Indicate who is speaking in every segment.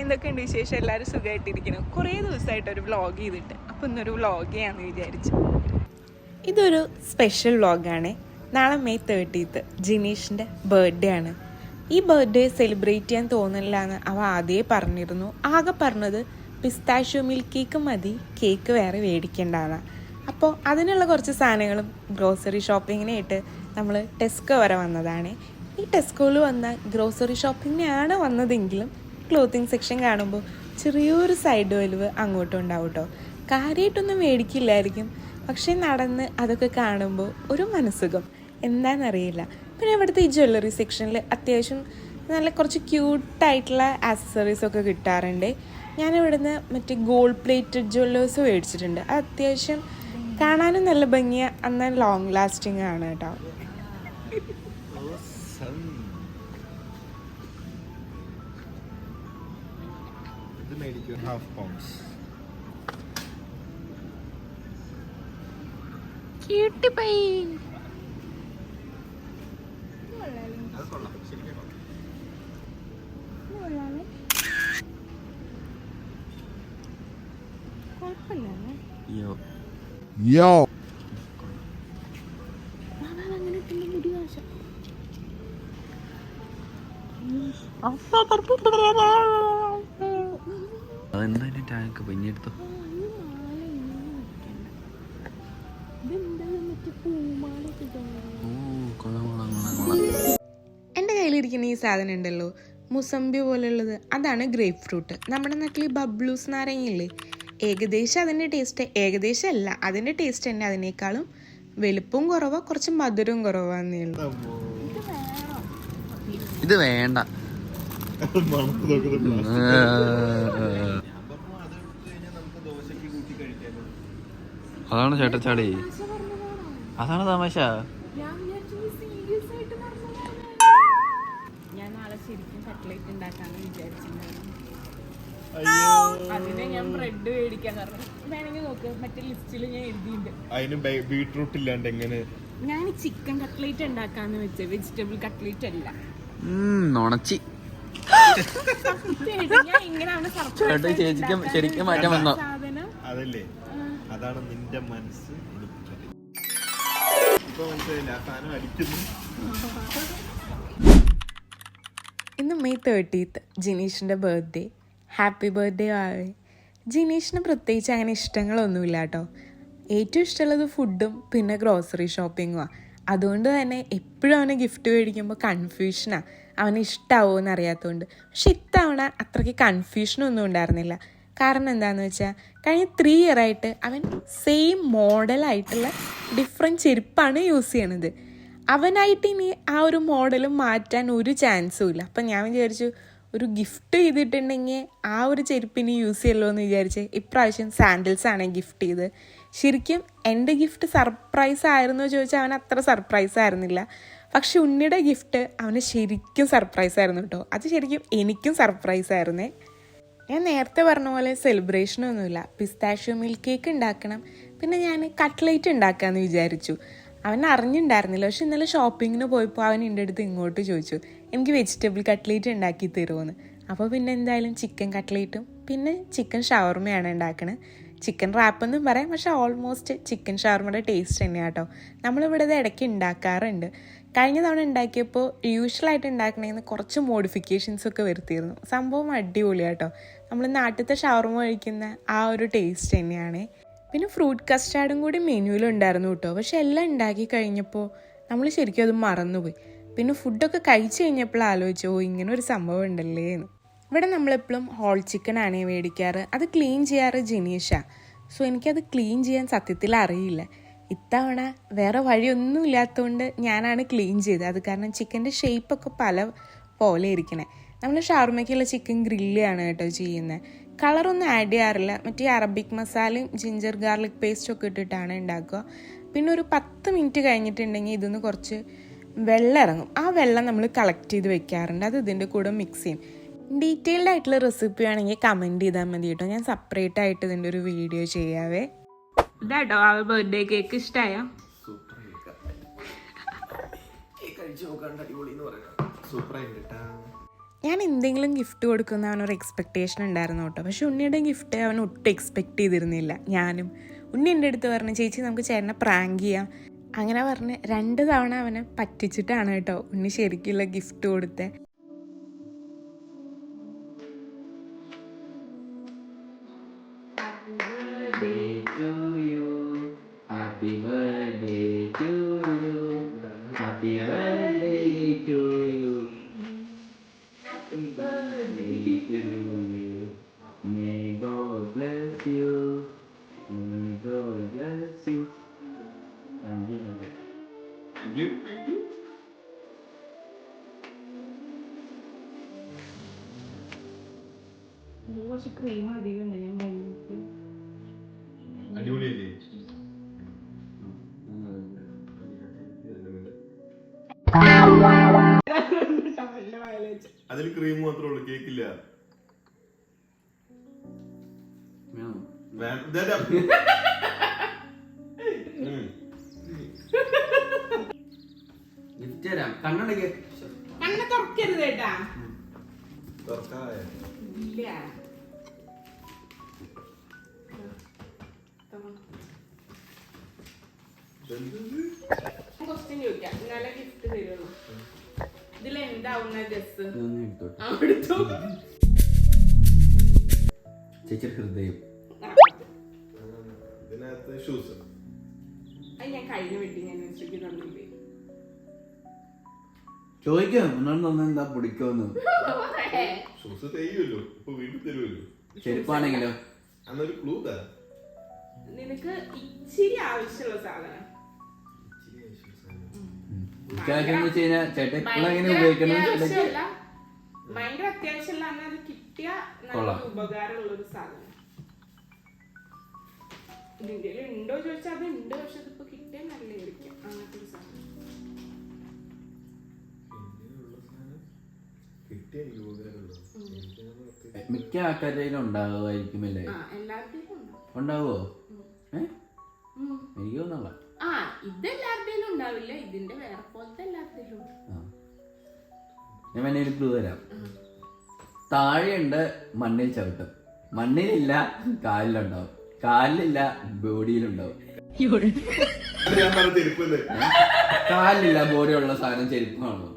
Speaker 1: എന്തൊക്കെയുണ്ട് വിശേഷം? എല്ലാവരും സുഖമായിട്ടിരിക്കണം. കുറേ ദിവസമായിട്ടൊരു വ്ളോഗ് ചെയ്തിട്ട്, അപ്പോൾ ഇന്നൊരു വ്ളോഗ് ചെയ്യാമെന്ന് വിചാരിച്ചു. ഇതൊരു സ്പെഷ്യൽ വ്ളോഗാണ്. നാളെ May 30th ജിനീഷിൻ്റെ ബർത്ത്ഡേ ആണ്. ഈ ബർത്ത്ഡേ സെലിബ്രേറ്റ് ചെയ്യാൻ തോന്നില്ല എന്ന് അവ ആദ്യമേ പറഞ്ഞിരുന്നു. ആകെ പറഞ്ഞത് പിസ്താഷ്യോ മിൽക്ക് കേക്ക് മതി, കേക്ക് വേറെ മേടിക്കേണ്ടതാണ്. അപ്പോൾ അതിനുള്ള കുറച്ച് സാധനങ്ങളും ഗ്രോസറി ഷോപ്പിങ്ങിനായിട്ട് നമ്മൾ ടെസ്കോ വരെ വന്നതാണ്. ഈ ടെസ്കോയിൽ വന്ന ഗ്രോസറി ഷോപ്പിങ്ങിനാണ് വന്നതെങ്കിലും ക്ലോത്തിങ് സെക്ഷൻ കാണുമ്പോൾ ചെറിയൊരു സൈഡ് വലിവ് അങ്ങോട്ടും ഉണ്ടാവും കേട്ടോ. കാര്യമായിട്ടൊന്നും മേടിക്കില്ലായിരിക്കും, പക്ഷേ നടന്ന് അതൊക്കെ കാണുമ്പോൾ ഒരു മനസ്സുഖം എന്താണെന്നറിയില്ല. പിന്നെ ഇവിടുത്തെ ഈ ജ്വല്ലറി സെക്ഷനിൽ അത്യാവശ്യം നല്ല കുറച്ച് ക്യൂട്ടായിട്ടുള്ള ആക്സസറീസൊക്കെ കിട്ടാറുണ്ട്. ഞാനിവിടുന്ന് മറ്റേ ഗോൾഡ് പ്ലേറ്റഡ് ജ്വല്ലേഴ്സ് മേടിച്ചിട്ടുണ്ട്. അത് അത്യാവശ്യം കാണാനും നല്ല ഭംഗിയാണ്, എന്നാൽ ലോങ് ലാസ്റ്റിംഗ് ആണ് കേട്ടോ.
Speaker 2: Yo.
Speaker 3: അതെന്തായാലും ടാങ്ക് പഞ്ഞെടുത്തോ.
Speaker 1: എൻ്റെ കയ്യിലിരിക്കുന്ന ഈ സാധനം ഉണ്ടല്ലോ, മുസംബി പോലെയുള്ളത്, അതാണ് ഗ്രേപ്പ് ഫ്രൂട്ട്. നമ്മുടെ നാട്ടിൽ ബബ്ലൂസ് നാരങ്ങയില്ലേ, ഏകദേശം അതിൻ്റെ ടേസ്റ്റ്, ഏകദേശം അല്ല അതിൻ്റെ ടേസ്റ്റ് തന്നെ അതിനേക്കാളും വലുപ്പവും കുറവാ, കുറച്ച് മധുരവും കുറവാന്നേ ഉള്ളൂ.
Speaker 3: ഇത് വേണ്ട. അതാണ് ചേട്ടച്ചാടി, അതാണ് തമാശ.
Speaker 1: ഞാൻ നാളെ ശരിക്കും കട്ട്ലേറ്റ് ഉണ്ടാക്കാന്ന് വിചാരിച്ചിട്ടുണ്ടായിരുന്നു. അതിന് ഞാൻ ബ്രെഡ് മേടിക്കാൻ പറഞ്ഞു. വേണമെങ്കിൽ നോക്ക്, മറ്റേ ലിസ്റ്റിൽ ഞാൻ എഴുതിയിട്ടുണ്ട്.
Speaker 2: അതിന് ബീട്രൂട്ട് ഇല്ലാണ്ട് എങ്ങനെ?
Speaker 1: ഞാൻ ചിക്കൻ കട്ട്ലേറ്റ് ഉണ്ടാക്കാന്ന് വെച്ചത്, വെജിറ്റബിൾ കട്ട്ലേറ്റ് അല്ല.
Speaker 3: നുണച്ചി
Speaker 1: ഞാൻ ഇങ്ങനെ
Speaker 3: ശരിക്കും മാറ്റാൻ വന്നോ
Speaker 1: സാധനം.
Speaker 2: അതല്ലേ, അതാണ് നിന്റെ മനസ്സ്. ഇപ്പൊ മനസ്സിലായില്ല, ആ സാധനം അടിക്കുന്നു.
Speaker 1: ഇന്ന് May 30th ജിനീഷിൻ്റെ ബർത്ത്ഡേ. ഹാപ്പി ബർത്ത്ഡേ ആവേ. ജിനീഷിന് പ്രത്യേകിച്ച് അങ്ങനെ ഇഷ്ടങ്ങളൊന്നുമില്ല കേട്ടോ. ഏറ്റവും ഇഷ്ടമുള്ളത് ഫുഡും പിന്നെ ഗ്രോസറി ഷോപ്പിങ്ങുമാണ്. അതുകൊണ്ട് തന്നെ എപ്പോഴും അവന് ഗിഫ്റ്റ് മേടിക്കുമ്പോൾ കൺഫ്യൂഷനാണ്, അവന് ഇഷ്ടമാവുമോ എന്ന് അറിയാത്തതുകൊണ്ട്. പക്ഷെ ഇത്തവണ അത്രയ്ക്ക് കൺഫ്യൂഷനൊന്നും ഉണ്ടായിരുന്നില്ല. കാരണം എന്താണെന്ന് വെച്ചാൽ കഴിഞ്ഞ 3 ഇയറായിട്ട് അവൻ സെയിം മോഡലായിട്ടുള്ള ഡിഫറെൻറ്റ് ചെരുപ്പാണ് യൂസ് ചെയ്യണത്. അവനായിട്ട് ഇനി ആ ഒരു മോഡലും മാറ്റാൻ ഒരു ചാൻസും ഇല്ല. അപ്പം ഞാൻ വിചാരിച്ചു ഒരു ഗിഫ്റ്റ് ചെയ്തിട്ടുണ്ടെങ്കിൽ ആ ഒരു ചെരുപ്പിന് യൂസ് ചെയ്യല്ലോ എന്ന് വിചാരിച്ച് ഇപ്രാവശ്യം സാൻഡിൽസാണ് ഗിഫ്റ്റ് ചെയ്ത്. ശരിക്കും എൻ്റെ ഗിഫ്റ്റ് സർപ്രൈസ് ആയിരുന്നോ ചോദിച്ചാൽ അവൻ അത്ര സർപ്രൈസ് ആയിരുന്നില്ല. പക്ഷെ ഉണ്ണിയുടെ ഗിഫ്റ്റ് അവന് ശരിക്കും സർപ്രൈസ് ആയിരുന്നു കേട്ടോ. അത് ശരിക്കും എനിക്കും സർപ്രൈസ് ആയിരുന്നേ. ഞാൻ നേരത്തെ പറഞ്ഞ പോലെ സെലിബ്രേഷനൊന്നുമില്ല, പിസ്താഷ്യോ മിൽക്ക് കേക്ക് ഉണ്ടാക്കണം, പിന്നെ ഞാൻ കട്ട്ലേറ്റ് ഉണ്ടാക്കാമെന്ന് വിചാരിച്ചു. അവൻ അറിഞ്ഞിട്ടുണ്ടായിരുന്നില്ല. പക്ഷെ ഇന്നലെ ഷോപ്പിങ്ങിന് പോയപ്പോൾ അവൻ എൻ്റെ അടുത്ത് ഇങ്ങോട്ട് ചോദിച്ചു എനിക്ക് വെജിറ്റബിൾ കട്ട്ലേറ്റ് ഉണ്ടാക്കി തരുമോയെന്ന്. അപ്പോൾ പിന്നെ എന്തായാലും ചിക്കൻ കട്ട്ലേറ്റും പിന്നെ ചിക്കൻ ഷവർമയാണ് ഉണ്ടാക്കണത്. ചിക്കൻ റാപ്പെന്നും പറയാം, പക്ഷെ ഓൾമോസ്റ്റ് ചിക്കൻ ഷവർമയുടെ ടേസ്റ്റ് തന്നെയാണ് കേട്ടോ. നമ്മളിവിടെ ഇത് ഇടയ്ക്ക് ഉണ്ടാക്കാറുണ്ട്. കഴിഞ്ഞ തവണ ഉണ്ടാക്കിയപ്പോൾ യൂഷ്വലായിട്ട് ഉണ്ടാക്കണേന്ന് കുറച്ച് മോഡിഫിക്കേഷൻസൊക്കെ വരുത്തിയിരുന്നു. സംഭവം അടിപൊളിയാട്ടോ. നമ്മൾ നാട്ടിലത്തെ ഷവർമ കഴിക്കുന്ന ആ ഒരു ടേസ്റ്റ് തന്നെയാണ്. പിന്നെ ഫ്രൂട്ട് കസ്റ്റാർഡും കൂടി മെനുവിലുണ്ടായിരുന്നു കേട്ടോ. പക്ഷെ എല്ലാം ഉണ്ടാക്കി കഴിഞ്ഞപ്പോൾ നമ്മൾ ശരിക്കും അത് മറന്നുപോയി. പിന്നെ ഫുഡൊക്കെ കഴിച്ച് കഴിഞ്ഞപ്പോൾ ആലോചിച്ചു, ഇങ്ങനെ ഒരു സംഭവം ഉണ്ടല്ലേ എന്ന്. ഇവിടെ നമ്മളെപ്പോഴും ഹോൾ ചിക്കനാണ് മേടിക്കാറ്. അത് ക്ലീൻ ചെയ്യാറ് ജിനീഷാണ്. സോ എനിക്കത് ക്ലീൻ ചെയ്യാൻ സത്യത്തിൽ അറിയില്ല. ഇത്തവണ വേറെ വഴിയൊന്നും ഇല്ലാത്തതുകൊണ്ട് ഞാനാണ് ക്ലീൻ ചെയ്തത്. അത് കാരണം ചിക്കൻ്റെ ഷേപ്പൊക്കെ പല പോലെ ഇരിക്കണേ. നമ്മൾ ഷവർമയ്ക്കുള്ള ചിക്കൻ ഗ്രില്ലാണ് കേട്ടോ ചെയ്യുന്നത്. കളറൊന്നും ആഡ് ചെയ്യാറില്ല. മറ്റേ അറബിക് മസാലയും ജിഞ്ചർ ഗാർലിക് പേസ്റ്റൊക്കെ ഇട്ടിട്ടാണ് ഉണ്ടാക്കുക. പിന്നെ ഒരു 10 മിനിറ്റ് കഴിഞ്ഞിട്ടുണ്ടെങ്കിൽ ഇതിന്ന് കുറച്ച് വെള്ളം ഇറങ്ങും. ആ വെള്ളം നമ്മൾ കളക്ട് ചെയ്ത് വെക്കാറുണ്ട്. അത് ഇതിൻ്റെ കൂടെ മിക്സ് ചെയ്യും. ഡീറ്റെയിൽഡ് ആയിട്ടുള്ള റെസിപ്പി ആണെങ്കിൽ കമൻറ്റ് ചെയ്താൽ മതി കേട്ടോ. ഞാൻ സെപ്പറേറ്റ് ആയിട്ട് ഇതിൻ്റെ ഒരു വീഡിയോ ചെയ്യാവേ. ഇതാട്ടോ ആ ബർത്ത്ഡേ കേക്ക്. ഇഷ്ടമായോ? ഞാൻ എന്തെങ്കിലും ഗിഫ്റ്റ് കൊടുക്കുന്ന അവനൊരു എക്സ്പെക്റ്റേഷൻ ഉണ്ടായിരുന്നു കേട്ടോ. പക്ഷെ ഉണ്ണിയുടെ ഗിഫ്റ്റ് അവൻ ഒട്ടും എക്സ്പെക്റ്റ് ചെയ്തിരുന്നില്ല. ഞാനും ഉണ്ണി എൻ്റെ അടുത്ത് പറഞ്ഞു, ചേച്ചി നമുക്ക് ചേട്ടനെ പ്രാങ്ക് ചെയ്യാം. അങ്ങനെ പറഞ്ഞ് 2 തവണ അവനെ പറ്റിച്ചിട്ടാണ് കേട്ടോ ഉണ്ണി ശരിക്കുള്ള ഗിഫ്റ്റ് കൊടുത്തത്. കുറച്ച് ക്രീം അധികം
Speaker 2: അടിപൊളിയല്ലേ? അതിൽ ക്രീം മാത്രമേ ഉള്ളൂ, കേക്കില്ല.
Speaker 1: കണ്ണ് തുറക്കരുത് കേട്ടാ. ഇല്ല ക്വസ്റ്റ്യൻ ചോദിക്കാം, നല്ല ഗിഫ്റ്റ് തരുള്ളൂ. ഇതിൽ എന്താവുന്ന ഗസ് എടുത്തു.
Speaker 3: ചേച്ചി ഹൃദയം
Speaker 2: ഇതിനകത്ത് ഷൂസ്.
Speaker 1: അത് ഞാൻ കഴിഞ്ഞ വെഡിങ് ആനിവേഴ്സറിക്ക് തന്നില്ലേ.
Speaker 3: ചോദിക്കാം എന്താ പിടിക്കുമെന്ന്.
Speaker 2: ഷൂസ് തരുമല്ലോ, ഇപ്പൊ വീട്ടിൽ തരുമല്ലോ.
Speaker 3: ചെരുപ്പാണെങ്കിലോ?
Speaker 2: അന്നൊരു ക്ലൂ താ.
Speaker 1: നിനക്ക് ഇച്ചിരി ആവശ്യമുള്ള സാധനം.
Speaker 3: ചേട്ടൻ എങ്ങനെ ഉപയോഗിക്കണം?
Speaker 1: ഭയങ്കര അത്യാവശ്യമുള്ള അത് കിട്ടിയ നല്ല ഉപകാരമുള്ള ഒരു സാധനം. ഇതിന്റെ ഉണ്ടോ ചോദിച്ചാൽ അത് ഉണ്ട്, പക്ഷെ അതിപ്പോ കിട്ടിയ നല്ലതായിരിക്കും. അങ്ങനത്തെ ഒരു സാധനം
Speaker 3: മിക്ക ആൾക്കാരും ഉണ്ടാവുമായിരിക്കുമല്ലേ? ഉണ്ടാവോ? എനിക്ക് തോന്നല്ല.
Speaker 1: ഇത് എല്ലാവരുടെയും ഉണ്ടാവില്ല, ഇതിന്റെ വേറെ പോലത്തെ എല്ലാവരുടെയും.
Speaker 3: ഞാൻ വേണേ ഒരു ക്ലൂ തരാം. താഴെയുണ്ട് മണ്ണിൽ ചവിട്ടും, മണ്ണിലില്ല കാലിലുണ്ടാവും, കാലിലില്ല ബോഡിയിലുണ്ടാവും. കാലിലില്ല ബോഡിയുള്ള സാധനം ചെരുപ്പാണോ?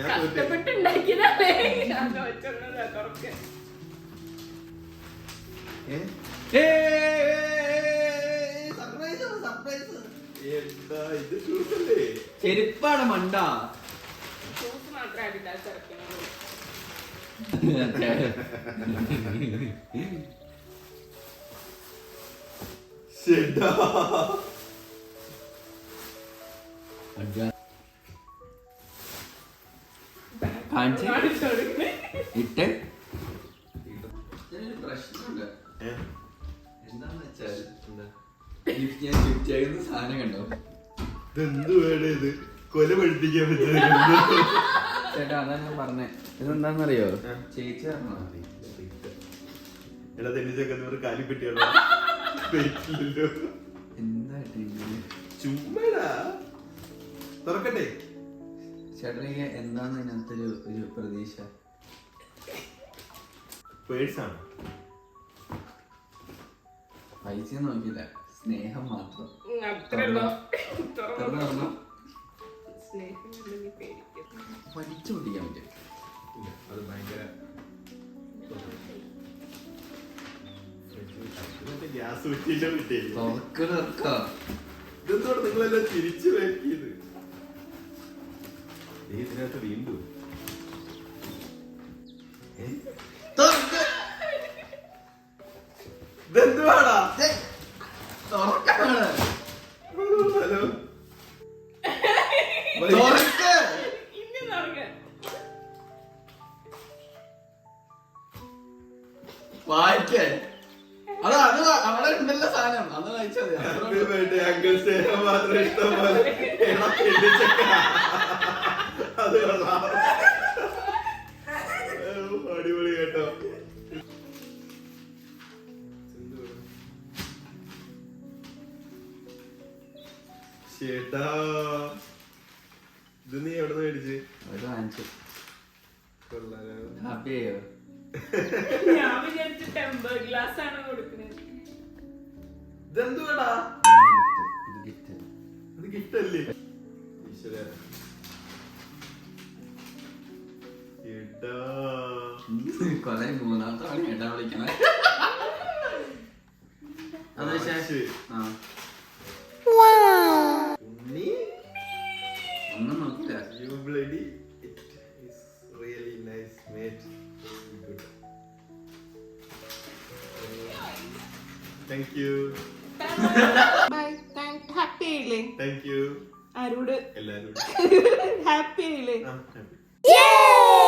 Speaker 1: കഷ്ടപ്പെട്ടുണ്ടാക്കിയതല്ലേ.
Speaker 3: ചെരുപ്പാണ് മണ്ട.
Speaker 1: ഷൂസ് മാത്രമായിട്ടില്ല ചെറുക്കുന്നത്.
Speaker 3: ഇട്ട് പ്രശ്നമുണ്ട്. എന്താന്ന് വെച്ചാൽ സാധനം കണ്ടോ?
Speaker 2: ഇതെന്ത് വേണം ഇത്? കൊല പഠിപ്പിക്കാൻ പറ്റുന്ന
Speaker 3: ചേട്ടാ, അതാ ഞാൻ പറഞ്ഞേ. ഇതെന്താന്നറിയോ? ചേച്ചി പറഞ്ഞോ
Speaker 2: എടാ തെന്നിച്ചൊക്കെ കാലിപ്പെട്ടിയാണോ?
Speaker 3: എന്താ
Speaker 2: ചുമ്മാടാ തുറക്കട്ടെ.
Speaker 3: ചേട്ടനിക്ക് എന്താന്ന് ഇതിനകത്തൊരു ഒരു പ്രതീക്ഷ?
Speaker 2: പേഴ്സാണ്.
Speaker 3: പൈസ നോക്കില്ല, സ്നേഹം മാത്രം. വലിച്ചു പൊട്ടിക്കാൻ പറ്റും.
Speaker 2: അത് ഭയങ്കര ഗ്യാസ് ഇതെന്തോടെ നിങ്ങളെല്ലാം തിരിച്ചു വയ്ക്കിയത്? ഇതിനകത്ത് വീണ്ടും ഇതെന്തുവാടാ? ഹലോ
Speaker 3: വായിക്കാൻ അത് അത് അവിടെ ഉണ്ടല്ലോ സാധനം. അത് വായിച്ചാൽ
Speaker 2: അങ്കിൾ സ്നേഹം മാത്രം ഇഷ്ടം പോലെ അത് അടിപൊളി കേട്ടോ. ചേട്ടാ
Speaker 3: ഹാപ്പി ആയോ?
Speaker 1: ഞാൻ വിചാരിച്ചു ടെമ്പർ ഗ്ലാസ് ആണ് കൊടുക്കുന്നത്.
Speaker 2: ഇതെന്തുവാടാ?
Speaker 3: ഇത് ഗിഫ്റ്റ്.
Speaker 2: ഇത് ഗിഫ്റ്റല്ലേ? ഈശ്വരാ. ഏട്ടാ.
Speaker 3: കൊറേ മൂന്നാമത്തെ തവണ ഏട്ടാ വിളിക്കണേ. അത് പക്ഷേ ആ
Speaker 2: ഉണ്ണി,
Speaker 3: ഒന്നും നോക്കില്ല.
Speaker 2: you bloody. It is really nice, mate. Good. Thank you.
Speaker 1: Bye. Happy ആയില്ലേ?
Speaker 2: Thank you.
Speaker 1: ആരോട്?
Speaker 2: എല്ലാവരും.
Speaker 1: ഹാപ്പി ആയില്ലേ?
Speaker 2: happy.